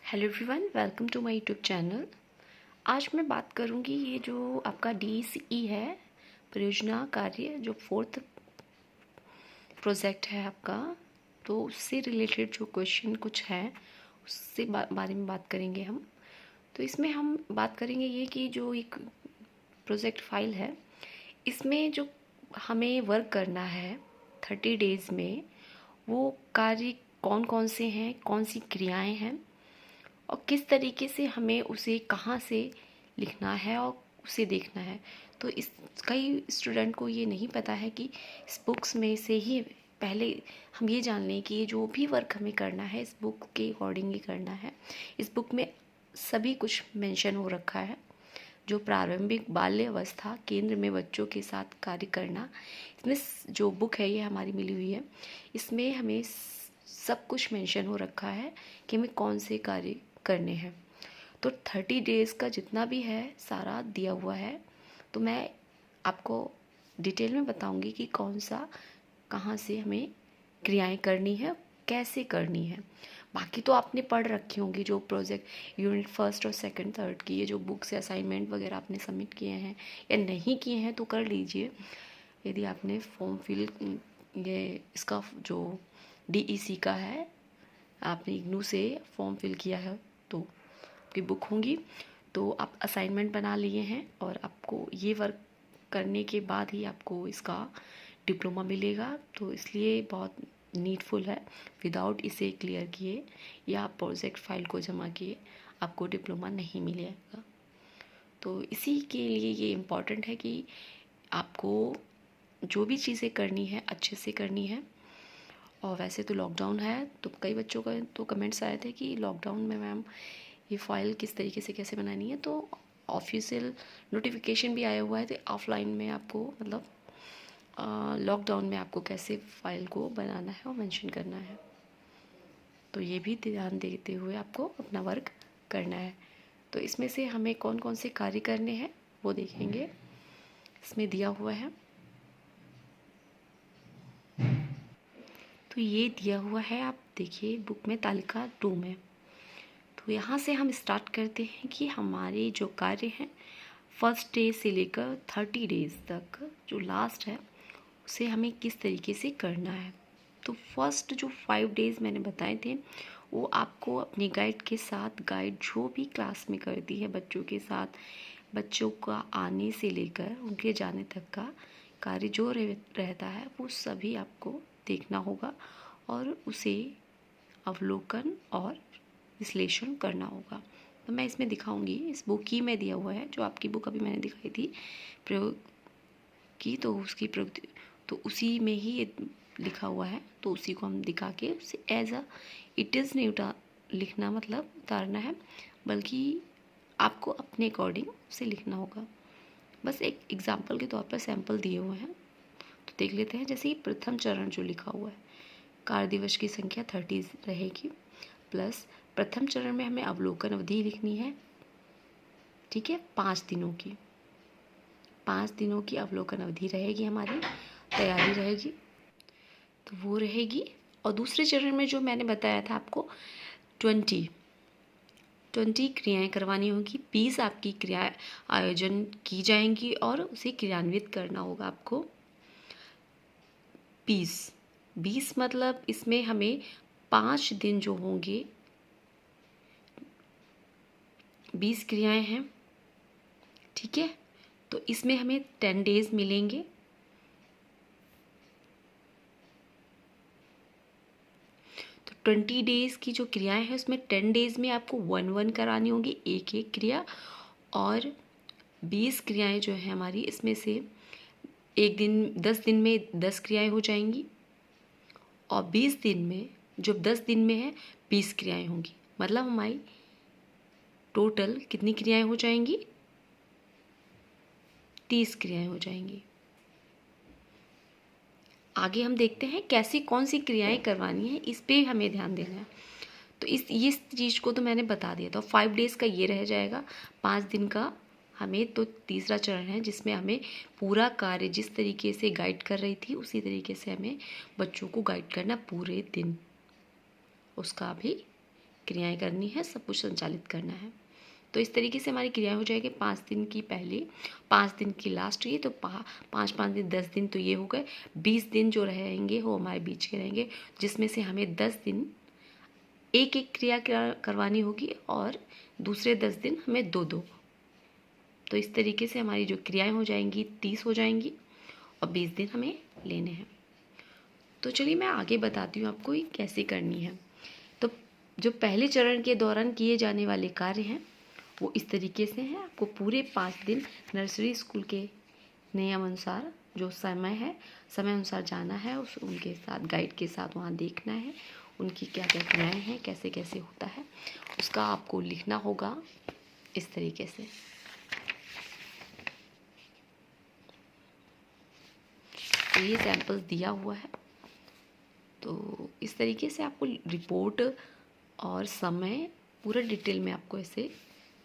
Hello everyone, welcome to my YouTube channel. आज मैं बात करूंगी ये जो आपका DCE है, परियोजना कार्य, जो 4th प्रोजेक्ट है आपका, तो उससे रिलेटेड जो क्वेश्चन कुछ है उससे बारे में बात करेंगे हम। तो इसमें हम बात करेंगे ये कि जो एक प्रोजेक्ट फाइल है, इसमें जो हमें वर्क करना है 30 डेज़ में, वो कार्य कौन कौन से हैं, कौन सी क्रियाएं हैं और किस तरीके से हमें उसे कहाँ से लिखना है और उसे देखना है। तो इस कई स्टूडेंट को ये नहीं पता है कि इस बुक्स में से ही पहले हम ये जान लें कि ये जो भी वर्क हमें करना है इस बुक के अकॉर्डिंग ही करना है। इस बुक में सभी कुछ मेंशन हो रखा है। जो प्रारंभिक बाल्य अवस्था केंद्र में बच्चों के साथ कार्य करना, इसमें जो बुक है ये हमारी मिली हुई है, इसमें हमें सब कुछ मेंशन हो रखा है कि हमें कौन से कार्य करने हैं। तो 30 डेज़ का जितना भी है सारा दिया हुआ है। तो मैं आपको डिटेल में बताऊंगी कि कौन सा कहाँ से हमें क्रियाएं करनी है, कैसे करनी है। बाकी तो आपने पढ़ रखी होंगी, जो प्रोजेक्ट यूनिट 1 और 2, 3 की ये जो बुक्स या असाइनमेंट वगैरह आपने सबमिट किए हैं या नहीं किए हैं तो कर लीजिए। यदि आपने फॉर्म फिल ये इसका जो DEC का है, आपने इग्नू से फॉर्म फिल किया है तो आपकी बुक होंगी। तो आप असाइनमेंट बना लिए हैं और आपको ये वर्क करने के बाद ही आपको इसका डिप्लोमा मिलेगा। तो इसलिए बहुत नीडफुल है, विदाउट इसे क्लियर किए या आप प्रोजेक्ट फाइल को जमा किए आपको डिप्लोमा नहीं मिलेगा। तो इसी के लिए ये इम्पॉर्टेंट है कि आपको जो भी चीज़ें करनी है अच्छे से करनी है। और वैसे तो लॉकडाउन है, तो कई बच्चों का तो कमेंट्स आए थे कि लॉकडाउन में मैम ये फ़ाइल किस तरीके से कैसे बनानी है। तो ऑफिशियल नोटिफिकेशन भी आया हुआ है, तो ऑफलाइन में आपको मतलब लॉकडाउन में आपको कैसे फ़ाइल को बनाना है और मेंशन करना है। तो ये भी ध्यान देते हुए आपको अपना वर्क करना है। तो इसमें से हमें कौन कौन से कार्य करने हैं वो देखेंगे, इसमें दिया हुआ है। तो ये दिया हुआ है, आप देखिए बुक में तालिका 2 में। तो यहाँ से हम स्टार्ट करते हैं कि हमारे जो कार्य हैं 1st डे से लेकर 30 डेज़ तक जो लास्ट है उसे हमें किस तरीके से करना है। तो फर्स्ट जो 5 डेज़ मैंने बताए थे वो आपको अपनी गाइड के साथ, गाइड जो भी क्लास में करती है बच्चों के साथ, बच्चों का आने से लेकर उनके जाने तक का कार्य जो रहता है वो सभी आपको देखना होगा और उसे अवलोकन और विश्लेषण करना होगा। तो मैं इसमें दिखाऊंगी, इस बुक ही में दिया हुआ है, जो आपकी बुक अभी मैंने दिखाई थी प्रयोग की, तो उसकी प्रयोग तो उसी में ही ये लिखा हुआ है। तो उसी को हम दिखा के उसे एज अ इट इज़ नहीं लिखना, मतलब उतारना है, बल्कि आपको अपने अकॉर्डिंग उसे लिखना होगा। बस एक एग्जाम्पल के तौर पर सैम्पल दिए हुए हैं, तो देख लेते हैं। जैसे कि प्रथम चरण जो लिखा हुआ है, कार्य दिवस की संख्या 30 रहेगी, प्लस प्रथम चरण में हमें अवलोकन अवधि लिखनी है, ठीक है, 5 दिनों की। 5 दिनों की अवलोकन अवधि रहेगी, हमारी तैयारी रहेगी, तो वो रहेगी। और दूसरे चरण में जो मैंने बताया था आपको 20 क्रियाएं करवानी होगी, 20 आपकी क्रिया आयोजन की जाएंगी और उसे क्रियान्वित करना होगा आपको। 20 मतलब इसमें हमें 5 दिन जो होंगे, 20 क्रियाएं हैं, ठीक है। तो इसमें हमें 10 डेज मिलेंगे। तो 20 डेज की जो क्रियाएं हैं उसमें 10 डेज में आपको 1 करानी होगी, एक एक क्रिया। और 20 क्रियाएं जो है हमारी, इसमें से 10 दिन में 10 क्रियाएं हो जाएंगी और 20 दिन में, जो 10 दिन में है, 20 क्रियाएं होंगी। मतलब हमारी टोटल कितनी क्रियाएं हो जाएंगी? 30 क्रियाएं हो जाएंगी। आगे हम देखते हैं कैसी कौन सी क्रियाएं करवानी है, इस पे हमें ध्यान देना है। तो इस चीज़ को तो मैंने बता दिया था। 5 डेज़ का ये रह जाएगा, 5 दिन का हमें तो तीसरा चरण है जिसमें हमें पूरा कार्य जिस तरीके से गाइड कर रही थी उसी तरीके से हमें बच्चों को गाइड करना पूरे दिन, उसका भी क्रियाएं करनी है, सब कुछ संचालित करना है। तो इस तरीके से हमारी क्रियाएं हो जाएगी 5 दिन की पहले, 5 दिन की लास्ट, ये तो 5 दिन 10 दिन तो ये हो गए। 20 दिन जो रहेंगे वो हमारे बीच के रहेंगे, जिसमें से हमें 10 दिन एक एक क्रिया करवानी होगी और दूसरे 10 दिन हमें 2-2। तो इस तरीके से हमारी जो क्रियाएं हो जाएंगी 30 हो जाएंगी और 20 दिन हमें लेने हैं। तो चलिए मैं आगे बताती हूँ आपको ये कैसे करनी है। तो जो पहले चरण के दौरान किए जाने वाले कार्य हैं वो इस तरीके से हैं। आपको पूरे 5 दिन नर्सरी स्कूल के नियम अनुसार जो समय है, समय अनुसार जाना है, उस उनके साथ गाइड के साथ वहाँ देखना है उनकी क्या क्या क्रियाएँ हैं, कैसे कैसे होता है, उसका आपको लिखना होगा इस तरीके से। तो ये सैंपल्स दिया हुआ है। तो इस तरीके से आपको रिपोर्ट और समय पूरा डिटेल में आपको ऐसे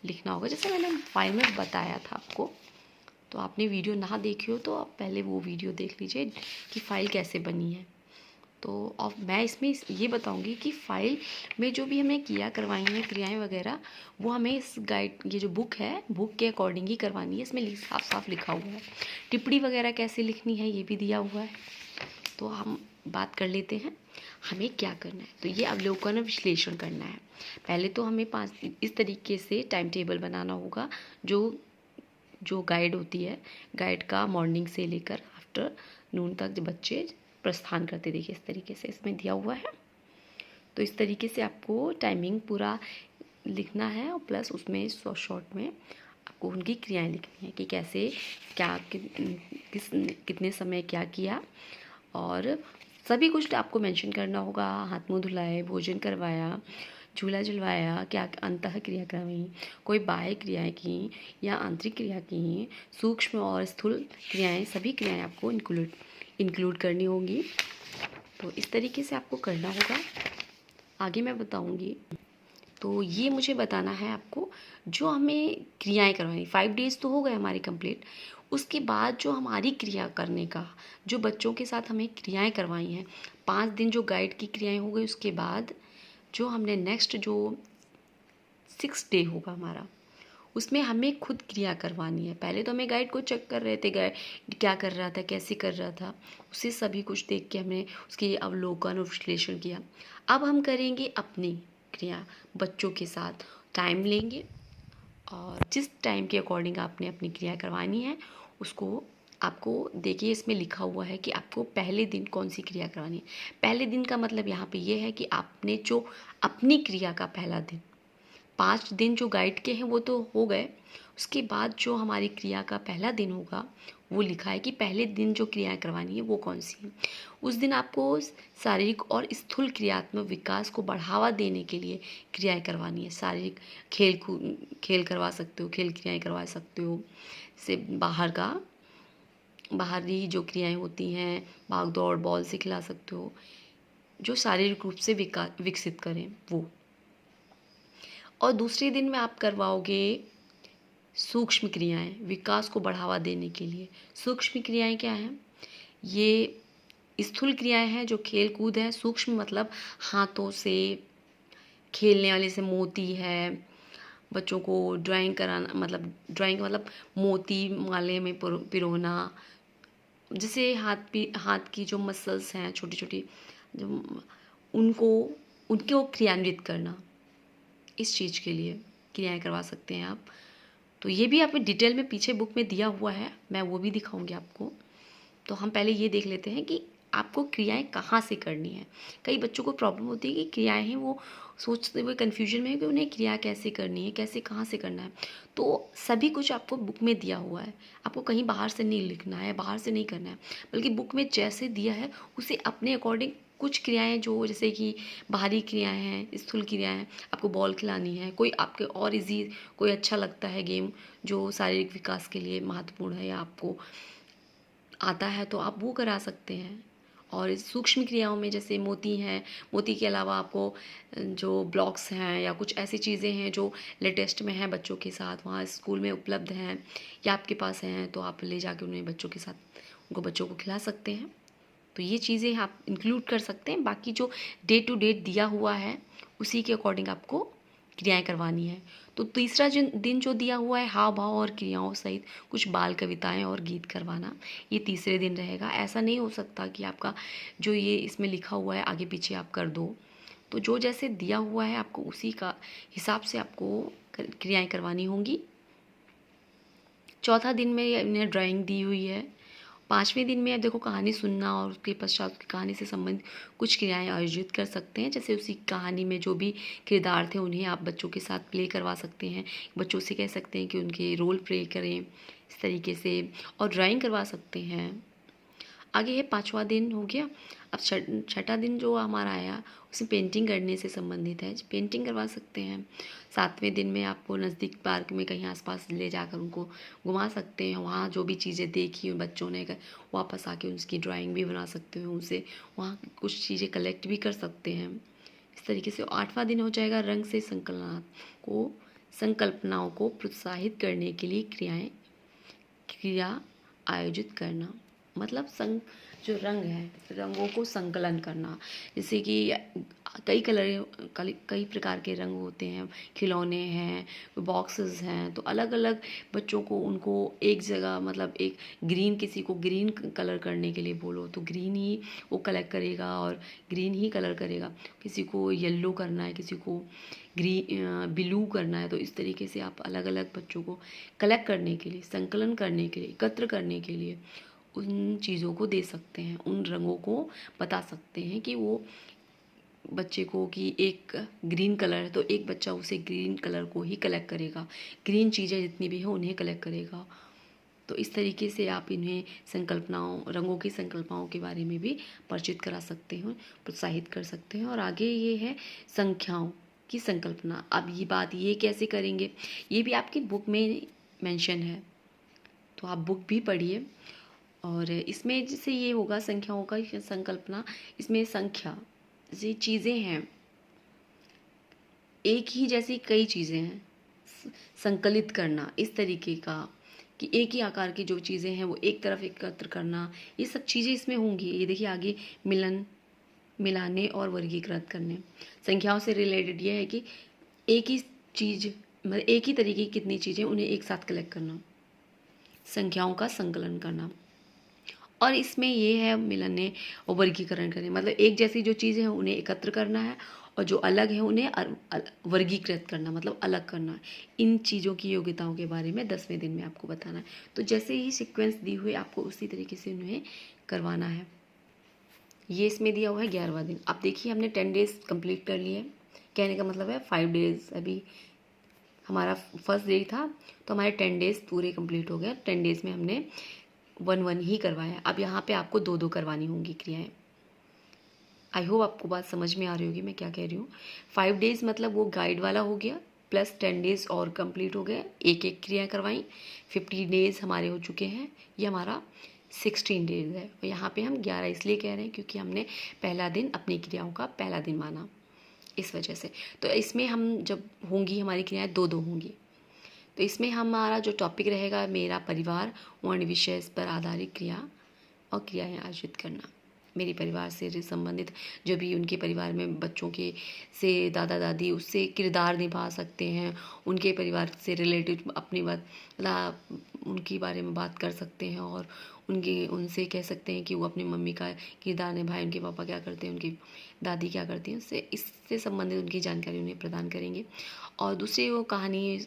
लिखना होगा, जैसे मैंने फाइल में बताया था आपको। तो आपने वीडियो ना देखी हो तो आप पहले वो वीडियो देख लीजिए कि फ़ाइल कैसे बनी है। तो अब मैं इसमें ये बताऊंगी कि फ़ाइल में जो भी हमें करवाई हैं क्रियाएं वगैरह, वो हमें इस गाइड, ये जो बुक है, बुक के अकॉर्डिंग ही करवानी है। इसमें साफ साफ लिखा हुआ है। टिप्पणी वगैरह कैसे लिखनी है ये भी दिया हुआ है। तो हम बात कर लेते हैं हमें क्या करना है। तो ये अवलोकन और विश्लेषण करना है। पहले तो हमें 5 इस तरीके से टाइम टेबल बनाना होगा। जो गाइड होती है, गाइड का मॉर्निंग से लेकर आफ्टरनून तक जो बच्चे प्रस्थान करते, देखिए इस तरीके से इसमें दिया हुआ है। तो इस तरीके से आपको टाइमिंग पूरा लिखना है और प्लस उसमें शॉर्ट में आपको उनकी क्रियाएं लिखनी है कि कैसे क्या कितने समय क्या किया, और सभी कुछ आपको मेंशन करना होगा। हाथ मुंह धुलाए, भोजन करवाया, झूला झुलवाया, क्या अंतः क्रिया करवाई, कोई बाह्य क्रियाएं की या आंतरिक क्रिया की, सूक्ष्म और स्थूल क्रियाएं, सभी क्रियाएं आपको इंक्लूड करनी होंगी। तो इस तरीके से आपको करना होगा। आगे मैं बताऊंगी। तो ये मुझे बताना है आपको जो हमें क्रियाएं करवानी। 5 डेज़ तो हो गए हमारे कंप्लीट। उसके बाद जो हमारी क्रिया करने का, जो बच्चों के साथ हमें क्रियाएं करवाई हैं, 5 दिन जो गाइड की क्रियाएं हो गई, उसके बाद जो हमने नेक्स्ट जो 6 डे होगा हमारा, उसमें हमें खुद क्रिया करवानी है। पहले तो हमें गाइड को चेक कर रहे थे, गाइड क्या कर रहा था, कैसे कर रहा था, उसे सभी कुछ देख के हमने उसकी अवलोकन और विश्लेषण किया। अब हम करेंगे अपनी क्रिया बच्चों के साथ, टाइम लेंगे और जिस टाइम के अकॉर्डिंग आपने अपनी क्रिया करवानी है उसको आपको देखिए इसमें लिखा हुआ है कि आपको पहले दिन कौन सी क्रिया करवानी है। पहले दिन का मतलब यहाँ पे ये है कि आपने जो अपनी क्रिया का पहला दिन, 5 दिन जो गाइड के हैं वो तो हो गए, उसके बाद जो हमारी क्रिया का पहला दिन होगा वो लिखा है कि पहले दिन जो क्रियाएं करवानी है वो कौन सी है। उस दिन आपको शारीरिक और स्थूल क्रियात्मक विकास को बढ़ावा देने के लिए क्रियाएं करवानी है। शारीरिक खेल करवा सकते हो, खेल क्रियाएं करवा सकते हो, से बाहरी जो क्रियाएं होती हैं, भाग दौड़, बॉल से खिला सकते हो, जो शारीरिक रूप से विकसित करें वो। और दूसरे दिन में आप करवाओगे सूक्ष्म क्रियाएं, विकास को बढ़ावा देने के लिए। सूक्ष्म क्रियाएं क्या हैं? ये स्थूल क्रियाएं हैं जो खेल कूद है। सूक्ष्म मतलब हाथों से खेलने वाले, से मोती है, बच्चों को ड्राइंग कराना, मतलब मोती माले में पिरोना, जैसे हाथ की जो मसल्स हैं छोटी छोटी, जो उनको क्रियान्वित करना, इस चीज़ के लिए क्रियाएं करवा सकते हैं आप। तो ये भी आपको डिटेल में पीछे बुक में दिया हुआ है, मैं वो भी दिखाऊंगी आपको। तो हम पहले ये देख लेते हैं कि आपको क्रियाएं कहाँ से करनी है। कई बच्चों को प्रॉब्लम होती है कि क्रियाएं हैं, वो सोचते हुए कन्फ्यूजन में है कि उन्हें क्रिया कैसे करनी है, कैसे कहाँ से करना है। तो सभी कुछ आपको बुक में दिया हुआ है, आपको कहीं बाहर से नहीं लिखना है, बाहर से नहीं करना है, बल्कि बुक में जैसे दिया है उसे अपने अकॉर्डिंग कुछ क्रियाएं जो जैसे कि बाहरी क्रियाएं हैं, स्थूल क्रियाएं हैं, आपको बॉल खिलानी है, कोई आपके और इजी कोई अच्छा लगता है गेम जो शारीरिक विकास के लिए महत्वपूर्ण है या आपको आता है, तो आप वो करा सकते हैं। और इस सूक्ष्म क्रियाओं में जैसे मोती हैं, मोती के अलावा आपको जो ब्लॉक्स हैं या कुछ ऐसी चीज़ें हैं जो लेटेस्ट में हैं बच्चों के साथ, वहाँ स्कूल में उपलब्ध हैं या आपके पास हैं, तो आप ले जाके उन्हें बच्चों के साथ, बच्चों को खिला सकते हैं। तो ये चीज़ें आप इंक्लूड कर सकते हैं। बाकी जो डे टू डे दिया हुआ है उसी के अकॉर्डिंग आपको क्रियाएं करवानी है। तो तीसरा दिन जो दिया हुआ है हाव भाव और क्रियाओं सहित कुछ बाल कविताएं और गीत करवाना, ये तीसरे दिन रहेगा। ऐसा नहीं हो सकता कि आपका जो ये इसमें लिखा हुआ है आगे पीछे आप कर दो। तो जो जैसे दिया हुआ है आपको उसी का हिसाब से आपको क्रियाएं करवानी होंगी। चौथा दिन में इन्हें ड्राइंग दी हुई है। पाँचवें दिन में देखो कहानी सुनना और उसके पश्चात उसकी कहानी से संबंधित कुछ क्रियाएं आयोजित कर सकते हैं। जैसे उसी कहानी में जो भी किरदार थे उन्हें आप बच्चों के साथ प्ले करवा सकते हैं। बच्चों से कह सकते हैं कि उनके रोल प्ले करें इस तरीके से, और ड्राइंग करवा सकते हैं। आगे है पाँचवा दिन हो गया। अब छठा दिन जो हमारा आया उसमें पेंटिंग करने से संबंधित है, पेंटिंग करवा सकते हैं। सातवें दिन में आपको नज़दीक पार्क में कहीं आसपास ले जाकर उनको घुमा सकते हैं। वहाँ जो भी चीज़ें देखी बच्चों ने वापस आके उसकी ड्राइंग भी बना सकते हैं, उनसे वहाँ कुछ चीज़ें कलेक्ट भी कर सकते हैं। इस तरीके से आठवां दिन हो जाएगा रंग से संकल्पनाओं को प्रोत्साहित करने के लिए क्रिया आयोजित करना। मतलब जो रंग है, रंगों को संकलन करना। जैसे कि कई प्रकार के रंग होते हैं, खिलौने हैं, बॉक्सेस हैं, तो अलग अलग बच्चों को उनको एक जगह, मतलब एक ग्रीन, किसी को ग्रीन कलर करने के लिए बोलो तो ग्रीन ही वो कलेक्ट करेगा और ग्रीन ही कलर करेगा। किसी को येलो करना है, किसी को ब्लू करना है। तो इस तरीके से आप अलग अलग बच्चों को कलेक्ट करने के लिए, संकलन करने के लिए, एकत्र करने के लिए उन चीज़ों को दे सकते हैं, उन रंगों को बता सकते हैं कि वो बच्चे को कि एक ग्रीन कलर है तो एक बच्चा उसे ग्रीन कलर को ही कलेक्ट करेगा, ग्रीन चीज़ें जितनी भी हैं उन्हें कलेक्ट करेगा। तो इस तरीके से आप इन्हें रंगों की संकल्पनाओं के बारे में भी परिचित करा सकते हैं, प्रोत्साहित कर सकते हैं। और आगे ये है संख्याओं की संकल्पना। अब ये कैसे करेंगे, ये भी आपकी बुक में मेंशन है, तो आप बुक भी पढ़िए। और इसमें जैसे ये होगा संख्याओं का संकल्पना, इसमें संख्या जैसे चीज़ें हैं, एक ही जैसी कई चीज़ें हैं, संकलित करना इस तरीके का कि एक ही आकार की जो चीज़ें हैं वो एक तरफ एकत्र करना, ये सब चीज़ें इसमें होंगी। ये देखिए आगे मिलाने और वर्गीकृत करने। संख्याओं से रिलेटेड ये है कि एक ही चीज़, मतलब एक ही तरीके की कितनी चीज़ें उन्हें एक साथ कलेक्ट करना, संख्याओं का संकलन करना। और इसमें ये है मिलाने और वर्गीकरण करें, मतलब एक जैसी जो चीज़ें हैं उन्हें एकत्र करना है और जो अलग है उन्हें वर्गीकृत करना, मतलब अलग करना। इन चीज़ों की योग्यताओं के बारे में 10वें दिन में आपको बताना है। तो जैसे ही सीक्वेंस दी हुई आपको उसी तरीके से उन्हें करवाना है। ये इसमें दिया हुआ है 11वां दिन। अब देखिए हमने 10 डेज़ कंप्लीट कर लिए, कहने का मतलब है 5 डेज़, अभी हमारा फर्स्ट डे था तो हमारे 10 डेज़ पूरे कंप्लीट हो गए। 10 डेज़ में हमने 1 ही करवाया। अब यहाँ पे आपको 2 करवानी होंगी क्रियाएं। आई होप आपको बात समझ में आ रही होगी मैं क्या कह रही हूँ। 5 डेज़ मतलब वो गाइड वाला हो गया, प्लस 10 डेज़ और कंप्लीट हो गए, एक क्रिया करवाई। 50 डेज़ हमारे हो चुके हैं, ये हमारा 16 डेज़ है। और यहाँ पे हम 11 इसलिए कह रहे हैं क्योंकि हमने पहला दिन अपनी क्रियाओं का पहला दिन माना, इस वजह से। तो इसमें हम जब होंगी हमारी क्रियाएँ 2 होंगी। तो इसमें हमारा जो टॉपिक रहेगा मेरा परिवार वर्ण विषय पर आधारित क्रिया और क्रियाएं आयोजित करना। मेरे परिवार से संबंधित जो भी उनके परिवार में बच्चों के से दादा दादी उससे किरदार निभा सकते हैं, उनके परिवार से रिलेटेड अपनी बात उनके बारे में बात कर सकते हैं और उनसे कह सकते हैं कि वो अपनी मम्मी का किरदार निभाएं, उनके पापा क्या करते हैं, उनकी दादी क्या करती हैं, इससे संबंधित उनकी जानकारी उन्हें प्रदान करेंगे। और दूसरी वो कहानी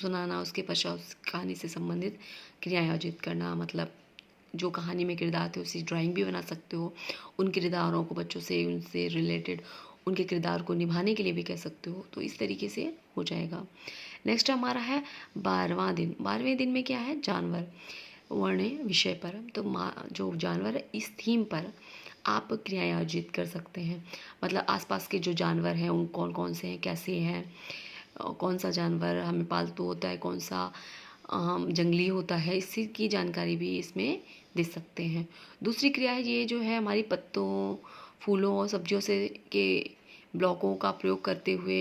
सुनाना, उसके पश्चात उस कहानी से संबंधित क्रियाएं आयोजित करना, मतलब जो कहानी में किरदार थे उसी ड्राइंग भी बना सकते हो, उन किरदारों को बच्चों से उनसे रिलेटेड उनके किरदार को निभाने के लिए भी कह सकते हो। तो इस तरीके से हो जाएगा। नेक्स्ट हमारा है 12वां दिन। 12वें दिन में क्या है, जानवर वर्ण विषय पर। तो जो जानवर है इस थीम पर आप क्रियाएं आयोजित कर सकते हैं, मतलब आसपास के जो जानवर हैं उन कौन कौन से हैं, कैसे हैं, कौन सा जानवर हमें पालतू होता है, कौन सा जंगली होता है, इसी की जानकारी भी इसमें दे सकते हैं। दूसरी क्रिया है ये जो है हमारी पत्तों, फूलों और सब्जियों से के ब्लॉकों का प्रयोग करते हुए